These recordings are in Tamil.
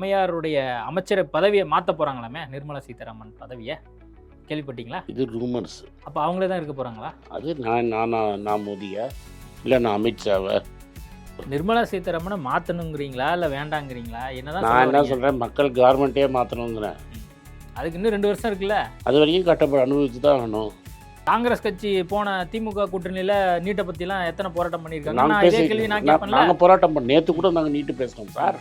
அம்மையாருடைய அமைச்சர் பதவியை மாற்ற போகிறாங்களாமே, நிர்மலா சீதாராமன் பதவியை கேள்விப்பட்டீங்களா? இது ரூமர்ஸ். அப்போ அவங்களே தான் இருக்க போகிறாங்களா? அது நான் மோதியா இல்லை நான் அமித்ஷாவை? நிர்மலா சீதாராமனை மாற்றணுங்கிறீங்களா இல்லை வேண்டாங்கிறீங்களா? நான் என்ன சொல்கிறேன், மக்கள் கவர்மெண்ட்டே மாற்றணுங்கிறேன். அதுக்கு இன்னும் 2 வருஷம் இருக்குல்ல. அது வரைக்கும் கட்டப்பட அனுபவிச்சு தான் ஆகணும். காங்கிரஸ் கட்சி போன திமுக கூட்டணியில் நீட்டை பற்றிலாம் எத்தனை போராட்டம் பண்ணியிருக்காங்க? நாங்கள் போராட்டம் பண்ணோம். நேற்று கூட நாங்கள் நீட்டு பேசினோம் சார்.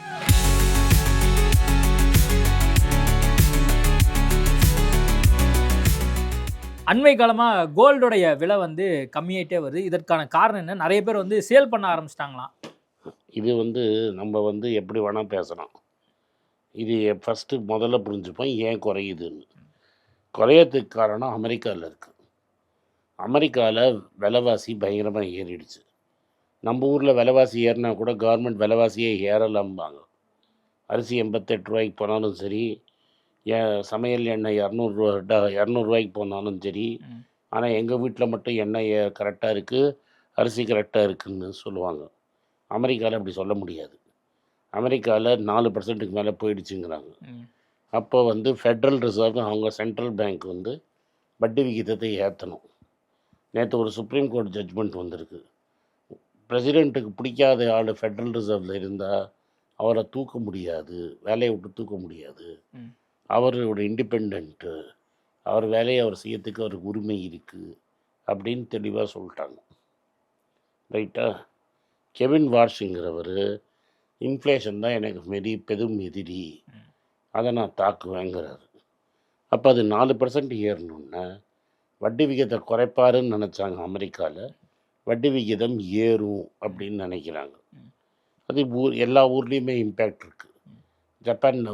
அண்மை காலமாக கோல்டோடைய விலை கம்மியாயிட்டே வருது. இதற்கான காரணம் என்ன? நிறைய பேர் சேல் பண்ண ஆரம்பிச்சிட்டாங்களாம். இது நம்ம எப்படி வேணால் பேசலாம். இது ஃபஸ்ட்டு முதல்ல புரிஞ்சுப்போம் ஏன் குறையுதுன்னு. குறையறதுக்கு காரணம் அமெரிக்காவில் இருக்குது. அமெரிக்காவில் விலைவாசி பயங்கரமாக ஏறிடுச்சு. நம்ம ஊரில் விலைவாசி ஏறினா கூட கவர்மெண்ட் விலைவாசியே ஏறலாம்பாங்க. அரிசி 88 ரூபாய்க்கு போனாலும் சரி, சமையல் எண்ணெய் 200 போனாலும் சரி. ஆனால் எங்கள் வீட்டில் மட்டும் எண்ணெய் கரெக்டாக இருக்குது, அரிசி கரெக்டாக இருக்குதுன்னு சொல்லுவாங்க. அமெரிக்காவில் அப்படி சொல்ல முடியாது. அமெரிக்காவில் 4% மேலே போயிடுச்சுங்கிறாங்க. அப்போ ஃபெட்ரல் ரிசர்வ், அவங்க சென்ட்ரல் பேங்க் வட்டி விகிதத்தை ஏற்றணும். நேற்று ஒரு சுப்ரீம் கோர்ட் ஜட்ஜ்மெண்ட் வந்திருக்கு. பிரசிடெண்ட்டுக்கு பிடிக்காத ஆள் ஃபெட்ரல் ரிசர்வில் இருந்தால் அவரை தூக்க முடியாது, வேலையை விட்டு தூக்க முடியாது. அவரோட இண்டிபெண்ட்டு, அவர் வேலையை அவர் செய்யறதுக்கு அவருக்கு உரிமை இருக்குது அப்படின்னு தெளிவாக சொல்லிட்டாங்க. ரைட்டா? கெவின் வார்ஷுங்கிறவர் இன்ஃப்ளேஷன் தான் எனக்கு பெரும் எதிரி, அதை நான் தாக்குவேங்கிறாரு. அப்போ அது 4% ஏறணுன்னா வட்டி விகிதத்தை குறைப்பாருன்னு நினச்சாங்க. அமெரிக்காவில் வட்டி விகிதம் ஏறும் அப்படின்னு நினைக்கிறாங்க. அது எல்லா ஊர்லேயுமே இம்பேக்ட் இருக்குது. ஜப்பானில்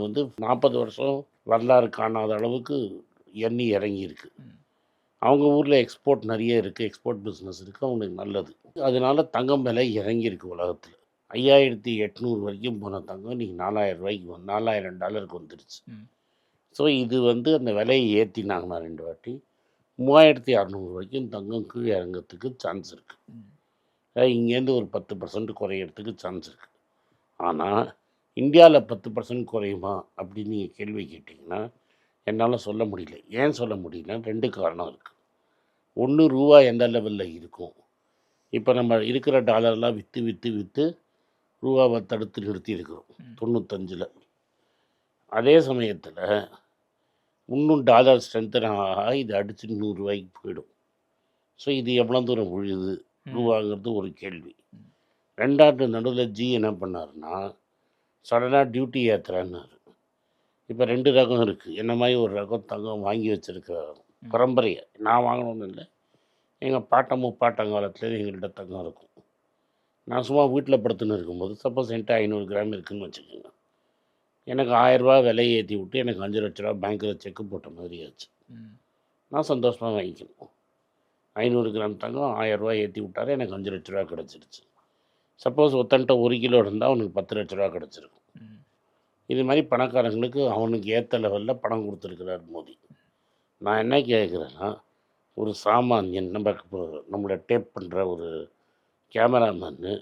40 வருஷம் வரலாறு காணாத அளவுக்கு எண்ணி இறங்கியிருக்கு. அவங்க ஊரில் எக்ஸ்போர்ட் நிறைய இருக்குது, எக்ஸ்போர்ட் பிஸ்னஸ் இருக்குது, அவங்களுக்கு நல்லது. அதனால தங்கம் விலை இறங்கியிருக்கு. உலகத்தில் 5800 வரைக்கும் போன தங்கம் இன்றைக்கி 4000 ரூபாய்க்கு $4000 வந்துடுச்சு. ஸோ இது அந்த விலையை ஏற்றினாங்கன்னா 2 வாட்டி 3600 வரைக்கும் தங்கம் கீழே இறங்கிறதுக்கு சான்ஸ் இருக்குது. இங்கேருந்து ஒரு 10% குறையிறதுக்கு சான்ஸ் இருக்குது. ஆனால் இந்தியாவில் 10% குறையுமா அப்படின்னு நீங்கள் கேள்வி கேட்டிங்கன்னா என்னால் சொல்ல முடியல. ஏன் சொல்ல முடியல? 2 காரணம் இருக்குது. ஒன்று, ரூபா எந்த லெவலில் இருக்கும். இப்போ நம்ம இருக்கிற டாலர்லாம் விற்று ரூபாவை தடுத்து நிறுத்தி இருக்கிறோம் 95. அதே சமயத்தில் இன்னும் டாலர் ஸ்ட்ரென்த்தனாக இது அடித்து 100 ரூபாய்க்கு போயிடும். ஸோ இது எவ்வளோ தூரம் விழுது ரூபாங்கிறது ஒரு கேள்வி. 2வது நடுவில் என்ன பண்ணாருன்னா சடனாக டியூட்டி ஏற்றுறேன்னாரு. இப்போ 2 ரகம் இருக்குது. என்ன மாதிரி ஒரு ரகம் தங்கம் வாங்கி வச்சுருக்கிற பரம்பரையை நான் வாங்கணும்னு இல்லை, எங்கள் பாட்டம் முப்பாட்டங்காலத்துலேயே எங்கள்கிட்ட தங்கம் இருக்கும். நான் சும்மா வீட்டில் படுத்துன்னு இருக்கும்போது சப்போஸ் என்கிட்ட 500 கிராம் இருக்குதுன்னு வச்சுக்கோங்க, எனக்கு 1000 ரூபா விலையை ஏற்றி விட்டு எனக்கு 5 லட்ச ரூபா பேங்க்கில் செக்கு போட்ட மாதிரி ஆச்சு. நான் சந்தோஷமாக வாங்கிக்கணும். 500 கிராம் தங்கம் 1000 ரூபா ஏற்றி விட்டாரு, எனக்கு 5 லட்ச ரூபா கிடச்சிருச்சு. சப்போஸ் ஒருத்தன்ட்ட 1 கிலோ இருந்தால் அவனுக்கு 10 லட்ச ரூபா கிடச்சிருக்கும். இது மாதிரி பணக்காரங்களுக்கு அவனுக்கு ஏற்ற லெவலில் பணம் கொடுத்துருக்கிறார் மோடி. நான் என்ன கேட்குறேன்னா, ஒரு சாமானியன் நம்மளை டேப் பண்ணுற ஒரு கேமராமேனு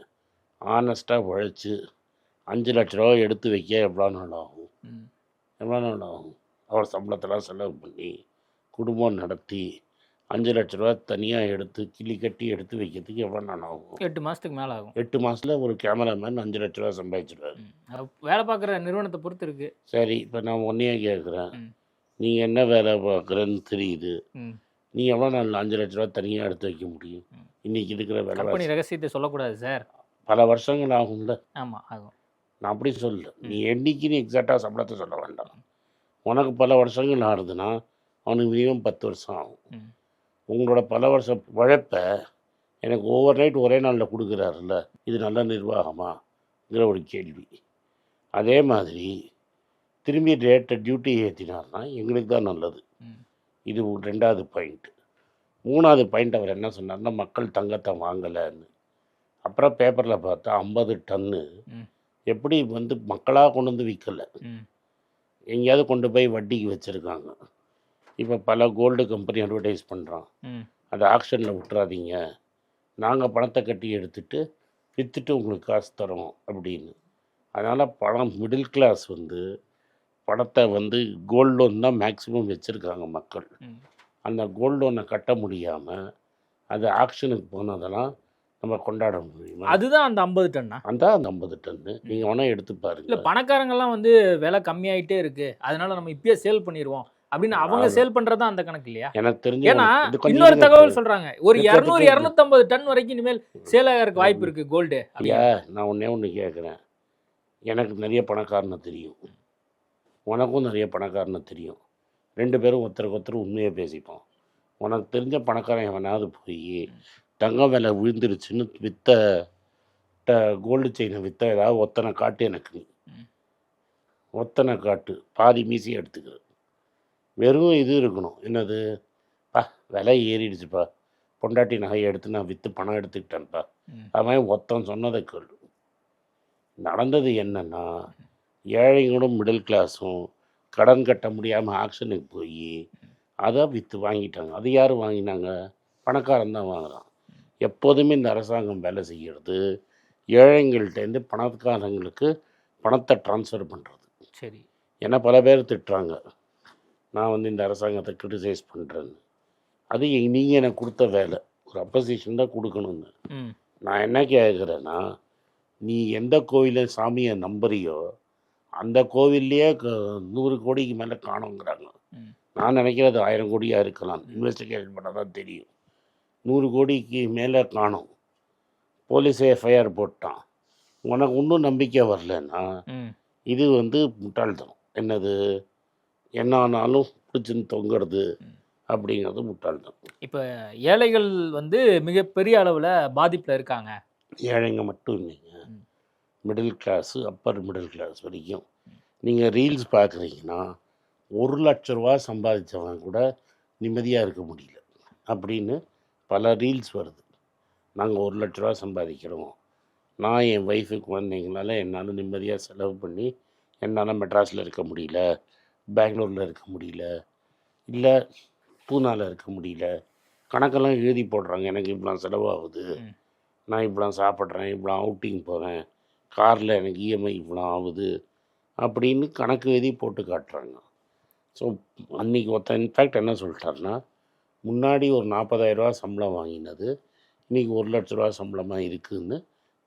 ஆனஸ்ட்டாக உழைச்சி 5 லட்ச ரூபா எடுத்து வைக்க எவ்வளோ நாள் ஆகும்? அவர் சம்பளத்தெல்லாம் செலவு பண்ணி குடும்பம் நடத்தி 5 லட்ச ரூபா தனியாக எடுத்து கிளி கட்டி எடுத்து வைக்கிறதுக்கு எவ்வளோ நாள் ஆகும்? 8 மாதத்துக்கு மேலே ஆகும். 8 மாதத்தில் ஒரு கேமராமேன் 5 லட்ச ரூபா சம்பாதிச்சிடுவார். வேலை பார்க்குற நிறுவனத்தை பொறுத்து இருக்குது. சரி, இப்போ நான் ஒன்றையே கேட்குறேன், நீங்கள் என்ன வேலை பார்க்குறேன்னு தெரியுது, நீ எவ்வளோ நாள் 5 லட்ச ரூபா தனியாக எடுத்து வைக்க முடியும்? இன்றைக்கி இருக்கிற வேலை ரகசியத்தை சொல்லக்கூடாது சார். பல வருஷங்கள் ஆகும்ல. ஆமாம், ஆகும். நான் அப்படி சொல்லல. நீ என்னைக்குன்னு எக்ஸாக்டாக சம்பளத்தை சொல்ல வேண்டாம். உனக்கு பல வருஷங்கள் ஆகுதுன்னா அவனுக்கு மினிமம் 10 வருஷம் ஆகும். உங்களோட பல வருஷம் உழைப்பை எனக்கு ஓவர் நைட் ஒரே நாளில் கொடுக்குறாருல்ல, இது நல்ல நிர்வாகமாங்கிற ஒரு கேள்வி. அதே மாதிரி திரும்பி டியூட்டி ஏற்றினார்னா எங்களுக்கு தான் நல்லது. இது 2வது பாயிண்ட். 3வது பாயிண்ட், அவர் என்ன சொன்னார்னா மக்கள் தங்கத்தை வாங்கலைன்னு. அப்புறம் பேப்பரில் பார்த்தா 50 டன்னு எப்படி மக்களாக கொண்டு விற்கலை, எங்கேயாவது கொண்டு போய் வட்டிக்கு வச்சுருக்காங்க. இப்போ பல கோல்டு கம்பெனி அட்வர்டைஸ் பண்ணுறான், அதை ஆக்ஷனில் விட்டுறாதீங்க, நாங்கள் பணத்தை கட்டி எடுத்துகிட்டு விற்றுட்டு உங்களுக்கு காசு தரோம் அப்படின்னு. அதனால் பணம் மிடில் கிளாஸ் வந்து பணத்தை வந்து கோல்ட் லோன் தான் மேக்ஸிமம் வச்சுருக்காங்க மக்கள். ம். அந்த கோல்ட் லோனை கட்ட முடியாமல் அது ஆக்ஷனுக்கு போனதெல்லாம் நம்ம கொண்டாட முடியுமா? அதுதான் அந்த 50 டன்னா? அந்த 50 டன்னு நீங்கள் வேணால் எடுத்து இல்ல பாருங்க. பணக்காரங்கலாம் வந்து விலை கம்மியாயிட்டே இருக்கு. அதனால நம்ம இப்பயே சேல் பண்ணிருவோம் அப்படின்னு அவங்க அது சேல் பண்றது தான் அந்த கணக்கு இல்லையா? எனக்கு தெரிஞ்சு ஏன்னா இது கொஞ்சம் இன்னொரு இருங்க. தகவல் சொல்றாங்க. ஒரு இது 200 கொஞ்சம் 250 டன் வரைக்கும் இனிமேல் சேல் ஆகறதுக்கு வாய்ப்பு இருக்கு கோல்டு. ஐயா, நான் ஒன்று கேட்குறேன். எனக்கு நிறைய பணக்காரனை தெரியும், உனக்கும் நிறைய பணக்காரனை தெரியும். 2 பேரும் ஒருத்தருக்கு ஒருத்தர் உண்மையை பேசிப்போம். உனக்கு தெரிஞ்ச பணக்காரன் எவனாவது போய் தங்கம் விலை விழுந்துருச்சுன்னு விற்ற கோல்டு செயினை விற்ற ஏதாவது ஒத்தனை காட்டு எனக்கு. நீ ம். ஒத்தனை காட்டு, பாதி மீசி எடுத்துக்கிற. வெறும் இது இருக்கணும், என்னது, பா விலை ஏறிடுச்சுப்பா, பொண்டாட்டி நகையை எடுத்து நான் விற்று பணம் எடுத்துக்கிட்டேன்ப்பா, ம். அவன் ஒருத்தன் சொன்னதை கேளு. நடந்தது என்னன்னா, ஏழைங்களும் மிடில் கிளாஸும் கடன் கட்ட முடியாமல் ஆக்ஷனுக்கு போய் அதை விற்று வாங்கிட்டாங்க. அது யார் வாங்கினாங்க? பணக்காரன் தான் வாங்குறான். எப்போதுமே இந்த அரசாங்கம் வேலை செய்கிறது ஏழைங்கள்ட்டேருந்து பணக்காரங்களுக்கு பணத்தை ட்ரான்ஸ்ஃபர் பண்ணுறது. சரி. ஏன்னா பல பேர் திட்டுறாங்க, நான் வந்து இந்த அரசாங்கத்தை கிரிட்டிசைஸ் பண்ணுறேன்னு. அது நீங்கள் எனக்கு கொடுத்த வேலை, ஒரு அப்போசிஷன் தான் கொடுக்கணும்னு. ம். நான் என்ன கேட்குறேன்னா, நீ எந்த கோவிலில் சாமியை நம்புறியோ அந்த கோவில்லையே 100 கோடிக்கு மேலே காணுங்கிறாங்க. ம். நான் நினைக்கிறது 1000 கோடியாக இருக்கலாம், இன்வெஸ்டிகேஷன் பண்ண தான் தெரியும். 100 கோடிக்கு மேலே காணும். போலீஸே எஃப்ஐஆர் போட்டான். உனக்கு இன்னும் நம்பிக்கை வரலன்னா ம். இது வந்து முட்டாள்தனம். என்னது, என்ன ஆனாலும் பிடிச்சின்னு தொங்குறது அப்படிங்கிறது முட்டாள்தனம். இப்ப ஏழைகள் வந்து மிகப்பெரிய அளவுல பாதிப்புல இருக்காங்க. ஏழைங்க மட்டும் இல்லைங்க, ம். Middle class, upper middle class வரைக்கும். நீங்கள் ரீல்ஸ் பார்க்குறீங்கன்னா 1,00,000 ரூபா சம்பாதிச்சவன் கூட நிம்மதியாக இருக்க முடியல அப்படின்னு பல ரீல்ஸ் வருது. நாங்கள் 1,00,000 ரூபா சம்பாதிக்கிறோம், நான் என் ஒய்ஃபு குழந்தைங்களால என்னால் நிம்மதியாக செலவு பண்ணி என்னால் மெட்ராஸில் இருக்க முடியல, பெங்களூரில் இருக்க முடியல, இல்லை பூனாவில் இருக்க முடியல. கணக்கெல்லாம் எழுதி போடுறாங்க, எனக்கு இவ்வளோ செலவாகுது, ம். நான் இவ்வளோ சாப்பிட்றேன், இவ்வளோ அவுட்டிங் போகிறேன், காரில் எனக்கு இஎம்ஐ இவ்வளோ ஆகுது அப்படின்னு கணக்கு எழுதி போட்டு காட்டுறாங்க. ஸோ அன்றைக்கி ஒருத்தன் இன்ஃபேக்ட் என்ன சொல்லிட்டாருன்னா, முன்னாடி ஒரு 40,000 ரூபா சம்பளம் வாங்கினது இன்றைக்கி 1,00,000 ரூபா சம்பளமாக இருக்குதுன்னு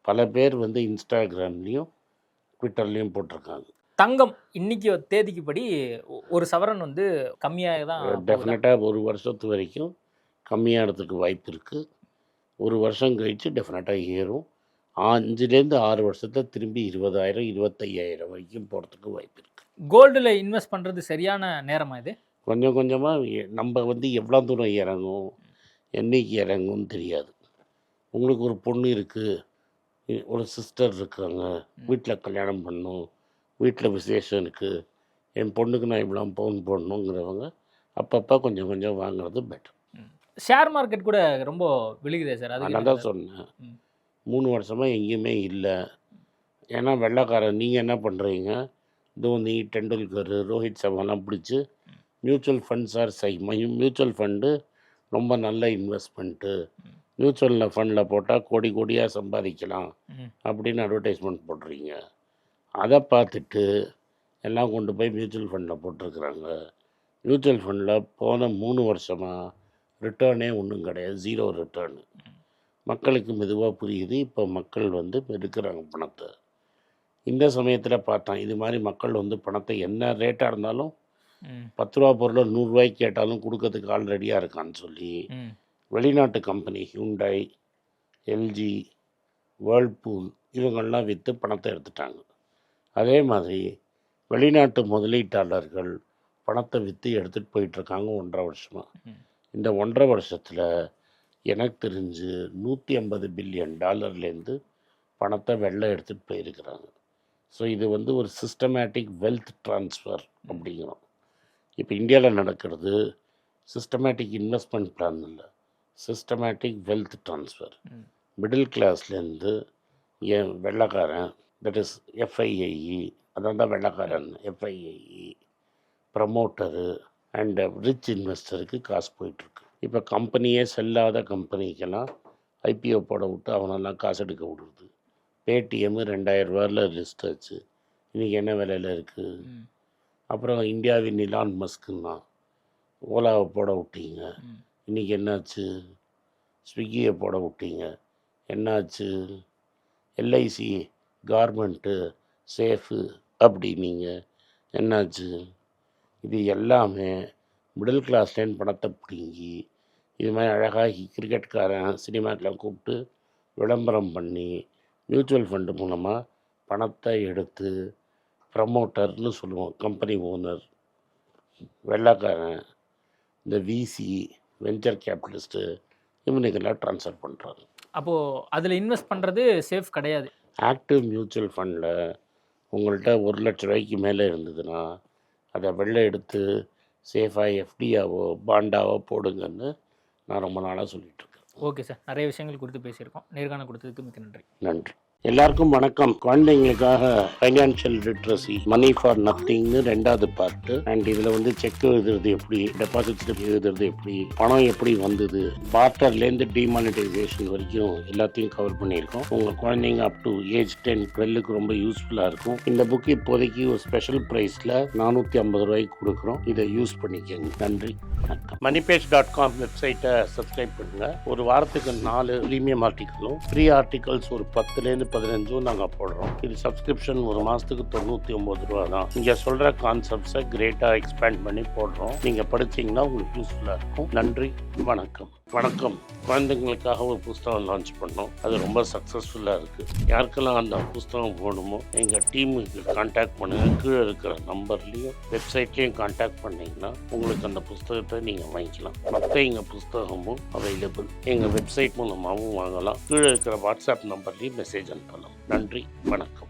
பல பேர் வந்து இன்ஸ்டாகிராம்லேயும் ட்விட்டர்லேயும் போட்டிருக்காங்க. தங்கம் இன்னைக்கு தேதிக்கு படி ஒரு சவரன் வந்து கம்மியாக தான் போகுதா? டெஃபினட்டாக ஒரு வருஷத்து வரைக்கும் கம்மியாகிறதுக்கு வாய்ப்பு இருக்குது. ஒரு வருஷம் கழித்து டெஃபினட்டாக ஏறும். 5லேருந்து 6 வருஷத்தில் திரும்பி 20,000 25,000 வரைக்கும் போகிறதுக்கு வாய்ப்பு இருக்குது. கோல்டுல இன்வெஸ்ட் பண்றது சரியான நேரமா இது? கொஞ்சம் கொஞ்சமாக நம்ம வந்து எவ்வளோ தூரம் இறங்கும், என்னைக்கு இறங்கும்னு தெரியாது. உங்களுக்கு ஒரு பொண்ணு இருக்குது, ஒரு சிஸ்டர் இருக்காங்க, வீட்டில் கல்யாணம் பண்ணணும், வீட்டில் விசேஷம் இருக்குது, என் பொண்ணுக்கு நான் இவ்வளோ பவுன் போடணுங்கிறவங்க அப்பப்போ கொஞ்சம் கொஞ்சம் வாங்குறது பெட்டர். ஷேர் மார்க்கெட் கூட ரொம்ப விழுகுதே சார். அதுக்கு நான் என்ன தான் சார்? சொன்னேன், ம். 3 வருஷமாக எங்கேயுமே இல்லை. ஏன்னா வெள்ளைக்காரன், நீங்கள் என்ன பண்ணுறீங்க, தோனி, டெண்டுல்கர், ரோஹித் சர்மாலாம் பிடிச்சி mutual funds or mutual fund ரொம்ப நல்ல இன்வெஸ்ட்மெண்ட்டு, மியூச்சுவல் ஃபண்டில் போட்டால் கோடி கோடியாக சம்பாதிக்கலாம் ம். அப்படின்னு அட்வர்டைஸ்மெண்ட் போடுறீங்க. அதை பார்த்துட்டு எல்லாம் கொண்டு போய் மியூச்சுவல் ஃபண்டில் போட்டிருக்கிறாங்க. மியூச்சுவல் ஃபண்டில் போன 3 வருஷமாக ரிட்டர்னே ஒன்றும் கிடையாது, 0 ரிட்டர்னு. மக்களுக்கு மெதுவாக புரியுது. இப்போ மக்கள் வந்து எடுக்கிறாங்க பணத்தை. இந்த சமயத்தில் பார்த்தான், இது மாதிரி மக்கள் வந்து பணத்தை என்ன ரேட்டாக இருந்தாலும் ம். 10 ரூபா பொருளை 100 ரூபாய்க்கு கேட்டாலும் கொடுக்கறதுக்கு ஆள் ரெடியாக இருக்கான்னு சொல்லி ம். வெளிநாட்டு கம்பெனி ஹியூண்டாய், எல்ஜி, வேர்ல்பூல் இவங்கெல்லாம் விற்று பணத்தை எடுத்துட்டாங்க. அதே மாதிரி வெளிநாட்டு முதலீட்டாளர்கள் பணத்தை விற்று எடுத்துகிட்டு போயிட்டுருக்காங்க 1.5 வருஷமாக. ம். இந்த 1.5 வருஷத்தில் எனக்கு தெரிஞ்சு $150 பில்லியன் பணத்தை வெளில எடுத்துகிட்டு போயிருக்கிறாங்க. ஸோ இது வந்து ஒரு சிஸ்டமேட்டிக் வெல்த் ட்ரான்ஸ்ஃபர் அப்படிங்கிறோம். இப்போ இந்தியாவில் நடக்கிறது சிஸ்டமேட்டிக் இன்வெஸ்ட்மெண்ட் பிளான் இல்லை, சிஸ்டமேட்டிக் வெல்த் ட்ரான்ஸ்ஃபர். ம். மிடில் கிளாஸ்லேருந்து என் வெள்ளைக்காரன், தட் இஸ் எஃப்ஐஐஇ, அதான் தான் வெள்ளைக்காரன், எஃப்ஐஐஇ ப்ரமோட்டரு அண்ட் ரிச் இன்வெஸ்டருக்கு காசு போயிட்டுருக்கு. இப்போ கம்பெனியே செல்லாத கம்பெனிக்கெல்லாம் ஐபிஓ போட விட்டு அவனெல்லாம் காசு எடுக்க விடுறது. பேடிஎம் 2000 ரூபாயில் லிஸ்ட் ஆச்சு, இன்றைக்கி என்ன விலையில் இருக்குது? ம். அப்புறம் இந்தியாவின் இலான் மஸ்க்குன்னா ஓலாவை போட விட்டீங்க, ம். இன்றைக்கி என்னாச்சு? ஸ்விக்கியை போட விட்டீங்க, என்னாச்சு? எல்ஐசி கார்மெண்ட்டு சேஃபு அப்படின்னீங்க, என்னாச்சு? இது எல்லாமே மிடில் கிளாஸ்லேருந்து பணத்தை பிடுங்கி இது மாதிரி அழகாக கிரிக்கெட்காரன் சினிமாக்கெலாம் கூப்பிட்டு விளம்பரம் பண்ணி மியூச்சுவல் ஃபண்டு மூலமாக பணத்தை எடுத்து ப்ரமோட்டர்னு சொல்லுவோம், கம்பெனி ஓனர், வெள்ளைக்காரன், இந்த விசி வெஞ்சர் கேபிட்டலிஸ்ட்டு இவனுக்கெல்லாம் ட்ரான்ஸ்ஃபர் பண்ணுறாங்க. அப்போது அதில் இன்வெஸ்ட் பண்ணுறது சேஃப் கிடையாது. ஆக்டிவ் மியூச்சுவல் ஃபண்டில் உங்கள்கிட்ட 1,00,000 ரூபாய்க்கு மேலே இருந்ததுன்னா அதை வெளில எடுத்து சேஃபாக எஃப்டியாவோ பாண்டாவோ போடுங்கன்னு நான் ரொம்ப நாளாக சொல்லிகிட்ருக்கேன். ஓகே சார், நிறைய விஷயங்கள் குறித்து பேசியிருக்கோம். நேர்காணல் கொடுத்ததுக்கு மிக்க நன்றி. நன்றி. எல்லாருக்கும் வணக்கம். குழந்தைங்களுக்காக ஃபைனான்ஷியல் லிட்ரஸி மணி ஃபார் நத்திங்னு 2வது பார்ட்டு. அண்ட் இதில் வந்து செக் எழுதுறது எப்படி, டெபாசிட் ஸ்லிப் எழுதுறது எப்படி, பணம் எப்படி வந்தது, பார்ட்டர்லேருந்து டிமானிட்டைசேஷன் வரைக்கும் எல்லாத்தையும் கவர் பண்ணியிருக்கோம். உங்கள் குழந்தைங்க அப் டு ஏஜ் 10, 12க்கு ரொம்ப யூஸ்ஃபுல்லாக இருக்கும். இந்த புக்கு இப்போதைக்கு ஒரு ஸ்பெஷல் ப்ரைஸில் 450 ரூபாய்க்கு கொடுக்குறோம். இதை யூஸ் பண்ணிக்கோங்க. நன்றி, வணக்கம். moneypage.com வெப்சைட்டை சப்ஸ்கிரைப் பண்ணுங்கள். ஒரு வாரத்துக்கு 4 ப்ரீமியம் ஆர்டிக்கலும் ஃப்ரீ ஆர்டிகல்ஸ் ஒரு 10லேருந்து 15 நாங்கள் போடுறோம். இது சப்ஸ்கிரிப்ஷன் ஒரு மாதத்துக்கு 99 ரூபா தான். இங்கே சொல்கிற கான்செப்ட்ஸை கிரேட்டாக எக்ஸ்பேண்ட் பண்ணி போடுறோம். நீங்கள் படிச்சிங்கன்னா உங்களுக்கு யூஸ்ஃபுல்லாக இருக்கும். நன்றி, வணக்கம். வணக்கம். குழந்தைங்களுக்காக ஒரு புஸ்தகம் லான்ச் பண்ணோம். அது ரொம்ப சக்ஸஸ்ஃபுல்லாக இருக்குது. யாருக்கெல்லாம் அந்த புஸ்தகம் போகணுமோ எங்கள் டீமுக்கு கான்டாக்ட் பண்ணுங்கள். கீழே இருக்கிற நம்பர்லேயும் வெப்சைட்லேயும் கான்டாக்ட் பண்ணிங்கன்னா உங்களுக்கு அந்த புஸ்தகத்தை நீங்கள் வாங்கிக்கலாம். மற்ற எங்கள் புஸ்தகமும் அவைலபிள். எங்கள் வெப்சைட் மூலமாகவும் வாங்கலாம். கீழே இருக்கிற வாட்ஸ்அப் நம்பர்லேயும் மெசேஜ் அனுப்பலாம். நன்றி, வணக்கம்.